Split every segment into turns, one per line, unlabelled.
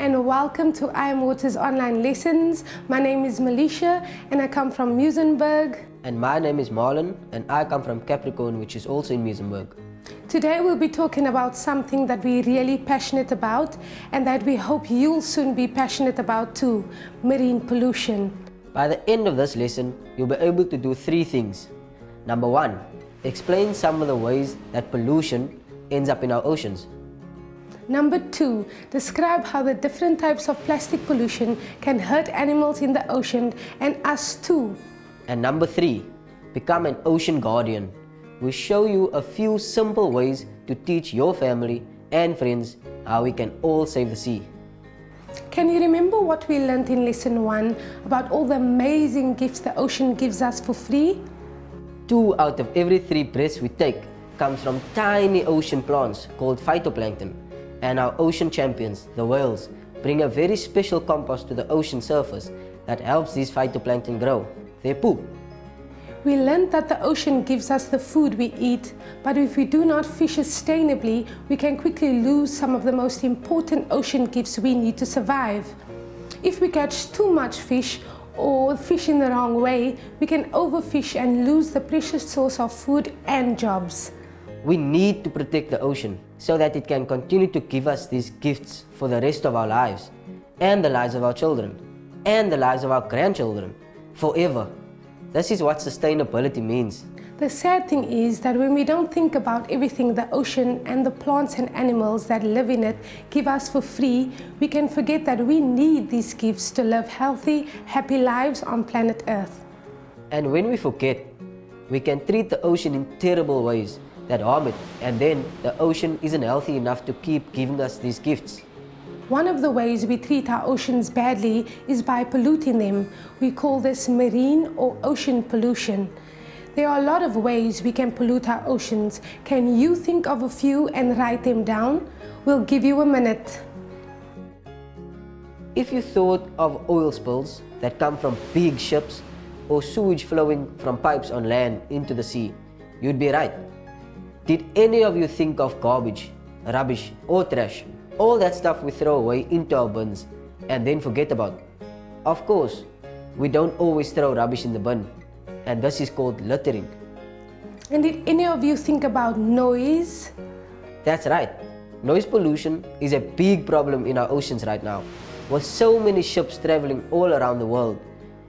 and welcome to I Am Water's online lessons. My name is Malecia and I come from Muizenberg.
And my name is Marlin and I come from Capricorn, which is also in Muizenberg.
Today we'll be talking about something that we're really passionate about and that we hope you'll soon be passionate about too, marine pollution.
By the end of this lesson, you'll be able to do 3 things. Number 1, explain some of the ways that pollution ends up in our oceans.
Number 2, describe how the different types of plastic pollution can hurt animals in the ocean and us too.
And number 3, become an ocean guardian. We show you a few simple ways to teach your family and friends how we can all save the sea.
Can you remember what we learned in lesson 1 about all the amazing gifts the ocean gives us for free?
2 out of every 3 breaths we take comes from tiny ocean plants called phytoplankton. And our ocean champions, the whales, bring a very special compost to the ocean surface that helps these phytoplankton grow, their poop.
We learned that the ocean gives us the food we eat, but if we do not fish sustainably, we can quickly lose some of the most important ocean gifts we need to survive. If we catch too much fish or fish in the wrong way, we can overfish and lose the precious source of food and jobs.
We need to protect the ocean so that it can continue to give us these gifts for the rest of our lives, and the lives of our children, and the lives of our grandchildren, forever. This is what sustainability means.
The sad thing is that when we don't think about everything the ocean and the plants and animals that live in it give us for free, we can forget that we need these gifts to live healthy, happy lives on planet Earth.
And when we forget, we can treat the ocean in terrible ways that harm it, and then the ocean isn't healthy enough to keep giving us these gifts.
One of the ways we treat our oceans badly is by polluting them. We call this marine or ocean pollution. There are a lot of ways we can pollute our oceans. Can you think of a few and write them down? We'll give you a minute.
If you thought of oil spills that come from big ships or sewage flowing from pipes on land into the sea, you'd be right. Did any of you think of garbage, rubbish or trash? All that stuff we throw away into our bins and then forget about. Of course, we don't always throw rubbish in the bin, and this is called littering.
And did any of you think about noise?
That's right. Noise pollution is a big problem in our oceans right now, with so many ships traveling all around the world,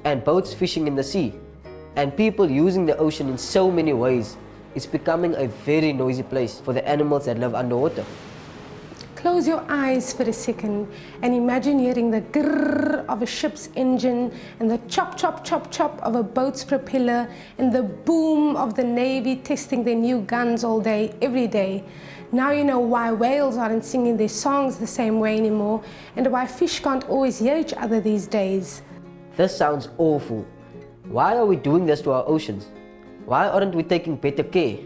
and boats fishing in the sea, and people using the ocean in so many ways. It's becoming a very noisy place for the animals that live underwater.
Close your eyes for a second and imagine hearing the grrr of a ship's engine and the chop chop chop chop of a boat's propeller and the boom of the Navy testing their new guns all day, every day. Now you know why whales aren't singing their songs the same way anymore and why fish can't always hear each other these days.
This sounds awful. Why are we doing this to our oceans? Why aren't we taking better care?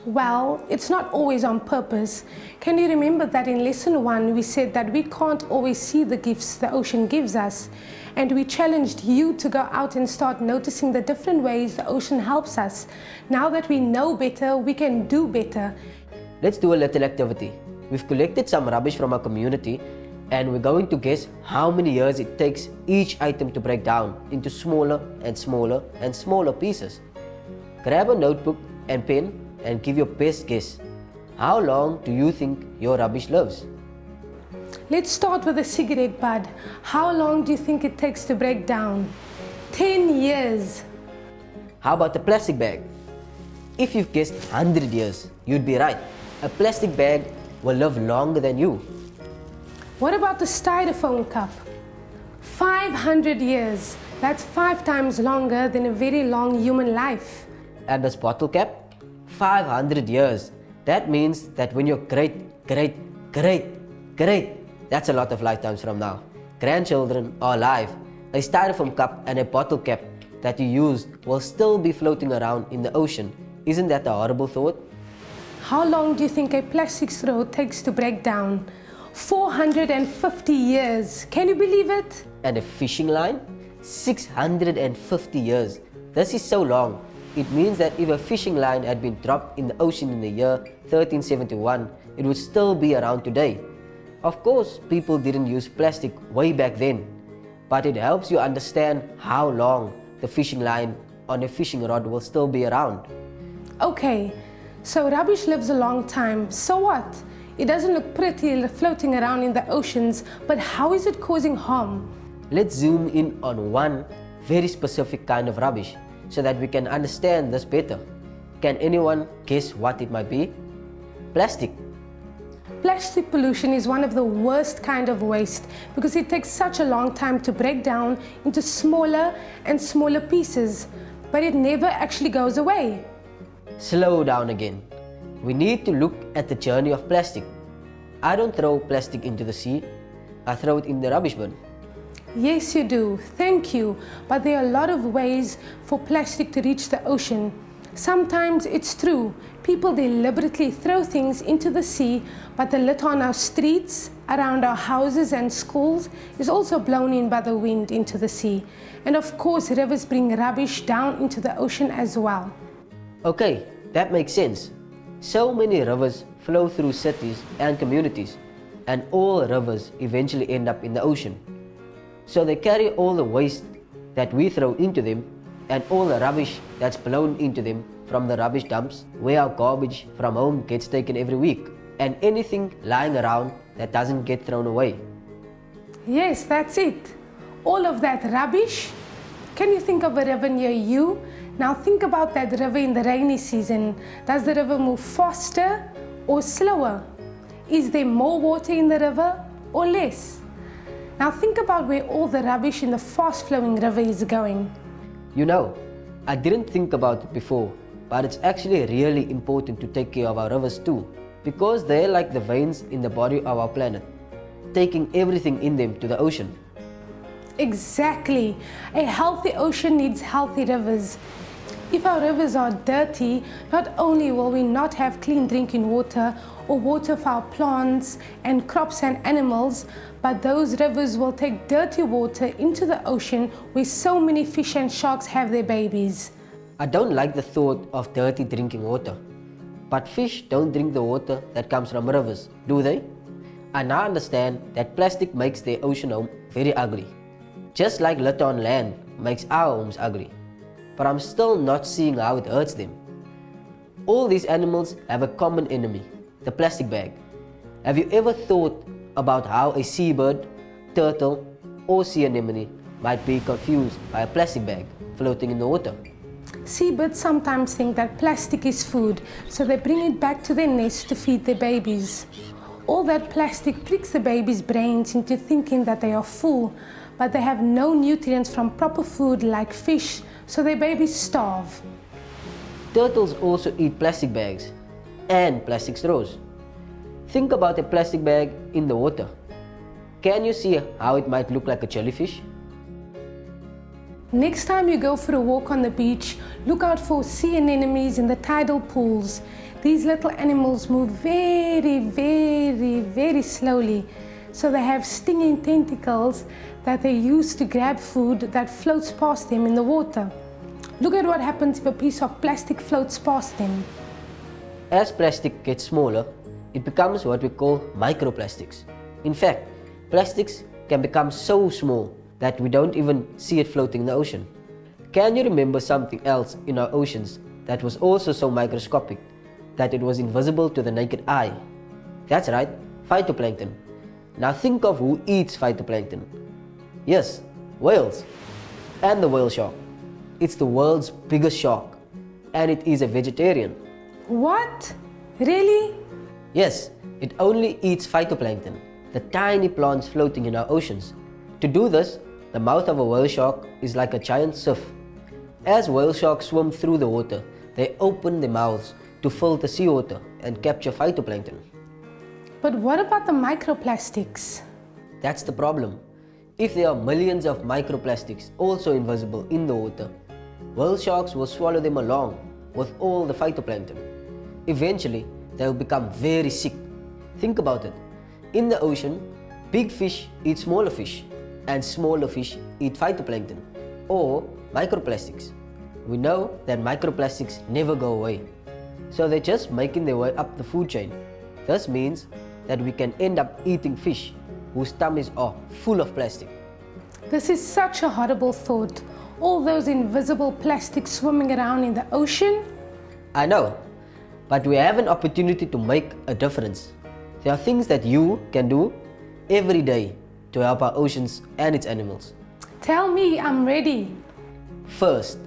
Well, it's not always on purpose. Can you remember that in lesson 1 we said that we can't always see the gifts the ocean gives us, and we challenged you to go out and start noticing the different ways the ocean helps us. Now that we know better, we can do better.
Let's do a little activity. We've collected some rubbish from our community and we're going to guess how many years it takes each item to break down into smaller and smaller and smaller pieces. Grab a notebook and pen and give your best guess. How long do you think your rubbish lives?
Let's start with a cigarette bud. How long do you think it takes to break down? 10 years.
How about the plastic bag? If you've guessed 100 years, you'd be right. A plastic bag will live longer than you.
What about the styrofoam cup? 500 years. That's 5 times longer than a very long human life.
And this bottle cap? 500 years. That means that when your great, that's a lot of lifetimes from now, grandchildren are alive, a styrofoam cup and a bottle cap that you used will still be floating around in the ocean. Isn't that a horrible thought?
How long do you think a plastic straw takes to break down? 450 years. Can you believe it?
And a fishing line? 650 years. This is so long. It means that if a fishing line had been dropped in the ocean in the year 1371, it would still be around today. Of course, people didn't use plastic way back then, but it helps you understand how long the fishing line on a fishing rod will still be around.
Okay, so rubbish lives a long time. So what? It doesn't look pretty floating around in the oceans, but how is it causing harm?
Let's zoom in on one very specific kind of rubbish so that we can understand this better. Can anyone guess what it might be? Plastic.
Plastic pollution is one of the worst kind of waste because it takes such a long time to break down into smaller and smaller pieces, but it never actually goes away.
Slow down again. We need to look at the journey of plastic. I don't throw plastic into the sea, I throw it in the rubbish bin.
Yes, you do. Thank you. But there are a lot of ways for plastic to reach the ocean. Sometimes it's true. People deliberately throw things into the sea, but the litter on our streets, around our houses and schools is also blown in by the wind into the sea. And of course, rivers bring rubbish down into the ocean as well.
Okay, that makes sense. So many rivers flow through cities and communities, and all rivers eventually end up in the ocean. So they carry all the waste that we throw into them and all the rubbish that's blown into them from the rubbish dumps where our garbage from home gets taken every week, and anything lying around that doesn't get thrown away.
Yes, that's it. All of that rubbish. Can you think of a river near you? Now think about that river in the rainy season. Does the river move faster or slower? Is there more water in the river or less? Now think about where all the rubbish in the fast-flowing river is going.
You know, I didn't think about it before, but it's actually really important to take care of our rivers too, because they're like the veins in the body of our planet, taking everything in them to the ocean.
Exactly. A healthy ocean needs healthy rivers. If our rivers are dirty, not only will we not have clean drinking water or water for our plants and crops and animals, but those rivers will take dirty water into the ocean where so many fish and sharks have their babies.
I don't like the thought of dirty drinking water, but fish don't drink the water that comes from rivers, do they? I now understand that plastic makes their ocean home very ugly, just like litter on land makes our homes ugly. But I'm still not seeing how it hurts them. All these animals have a common enemy, the plastic bag. Have you ever thought about how a seabird, turtle, or sea anemone might be confused by a plastic bag floating in the water?
Seabirds sometimes think that plastic is food, so they bring it back to their nest to feed their babies. All that plastic tricks the babies' brains into thinking that they are full, but they have no nutrients from proper food like fish, so their babies starve.
Turtles also eat plastic bags and plastic straws. Think about a plastic bag in the water. Can you see how it might look like a jellyfish?
Next time you go for a walk on the beach, look out for sea anemones in the tidal pools. These little animals move very, very, very slowly. So they have stinging tentacles that they use to grab food that floats past them in the water. Look at what happens if a piece of plastic floats past them.
As plastic gets smaller, it becomes what we call microplastics. In fact, plastics can become so small that we don't even see it floating in the ocean. Can you remember something else in our oceans that was also so microscopic that it was invisible to the naked eye? That's right, phytoplankton. Now think of who eats phytoplankton. Yes, whales. And the whale shark. It's the world's biggest shark, and it is a vegetarian.
What? Really?
Yes, it only eats phytoplankton, the tiny plants floating in our oceans. To do this, the mouth of a whale shark is like a giant sieve. As whale sharks swim through the water, they open their mouths to filter seawater and capture phytoplankton.
But what about the microplastics?
That's the problem. If there are millions of microplastics also invisible in the water, whale sharks will swallow them along with all the phytoplankton. Eventually, they will become very sick. Think about it. In the ocean, big fish eat smaller fish, and smaller fish eat phytoplankton, or microplastics. We know that microplastics never go away, so they're just making their way up the food chain. This means that we can end up eating fish whose tummies are full of plastic.
This is such a horrible thought. All those invisible plastics swimming around in the ocean.
I know, but we have an opportunity to make a difference. There are things that you can do every day to help our oceans and its animals.
Tell me, I'm ready.
First,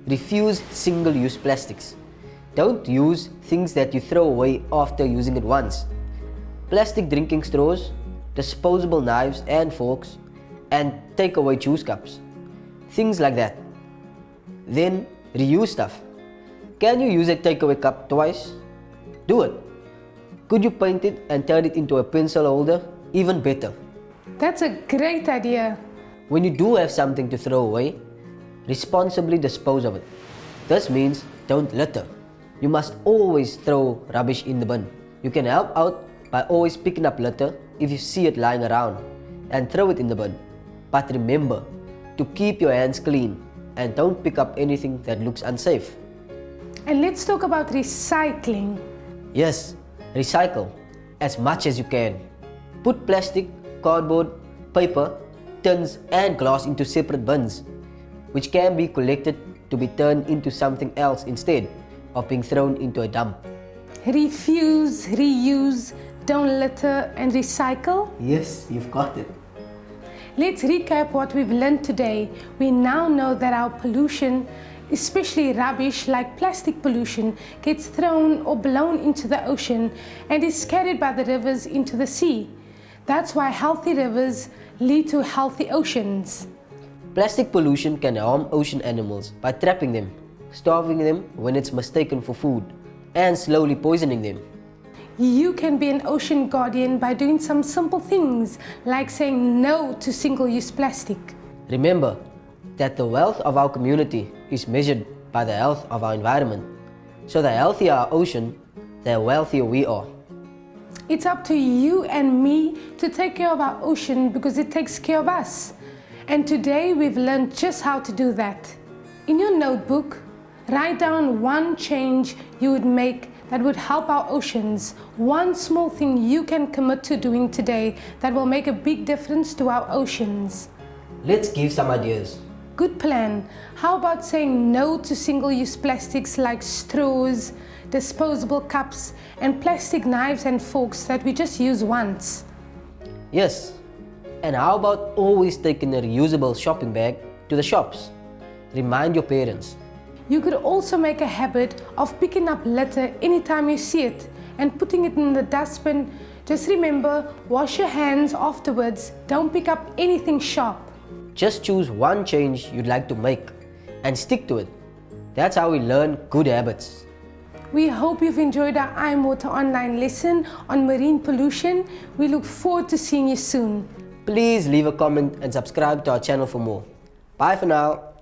refuse single-use plastics. Don't use things that you throw away after using it once. Plastic drinking straws, disposable knives and forks, and take-away juice cups. Things like that. Then, reuse stuff. Can you use a takeaway cup twice? Do it. Could you paint it and turn it into a pencil holder? Even better.
That's a great idea.
When you do have something to throw away, responsibly dispose of it. This means don't litter. You must always throw rubbish in the bin. You can help out by always picking up litter if you see it lying around and throw it in the bin. But remember to keep your hands clean and don't pick up anything that looks unsafe.
And let's talk about recycling.
Yes, recycle as much as you can. Put plastic, cardboard, paper, tins and glass into separate bins, which can be collected to be turned into something else instead of being thrown into a dump.
Refuse, reuse, don't litter and recycle.
Yes, you've got it.
Let's recap what we've learned today. We now know that our pollution, especially rubbish like plastic pollution, gets thrown or blown into the ocean and is carried by the rivers into the sea. That's why healthy rivers lead to healthy oceans.
Plastic pollution can harm ocean animals by trapping them, starving them when it's mistaken for food, and slowly poisoning them.
You can be an ocean guardian by doing some simple things like saying no to single-use plastic.
Remember that the wealth of our community is measured by the health of our environment. So the healthier our ocean, the wealthier we are.
It's up to you and me to take care of our ocean because it takes care of us. And today we've learned just how to do that. In your notebook, write down one change you would make that would help our oceans. One small thing you can commit to doing today that will make a big difference to our oceans.
Let's give some ideas.
Good plan. How about saying no to single-use plastics like straws, disposable cups, and plastic knives and forks that we just use once?
Yes. And how about always taking a reusable shopping bag to the shops? Remind your parents.
You could also make a habit of picking up litter anytime you see it and putting it in the dustbin. Just remember, wash your hands afterwards. Don't pick up anything sharp.
Just choose one change you'd like to make and stick to it. That's how we learn good habits.
We hope you've enjoyed our I'm Water online lesson on marine pollution. We look forward to seeing you soon.
Please leave a comment and subscribe to our channel for more. Bye for now.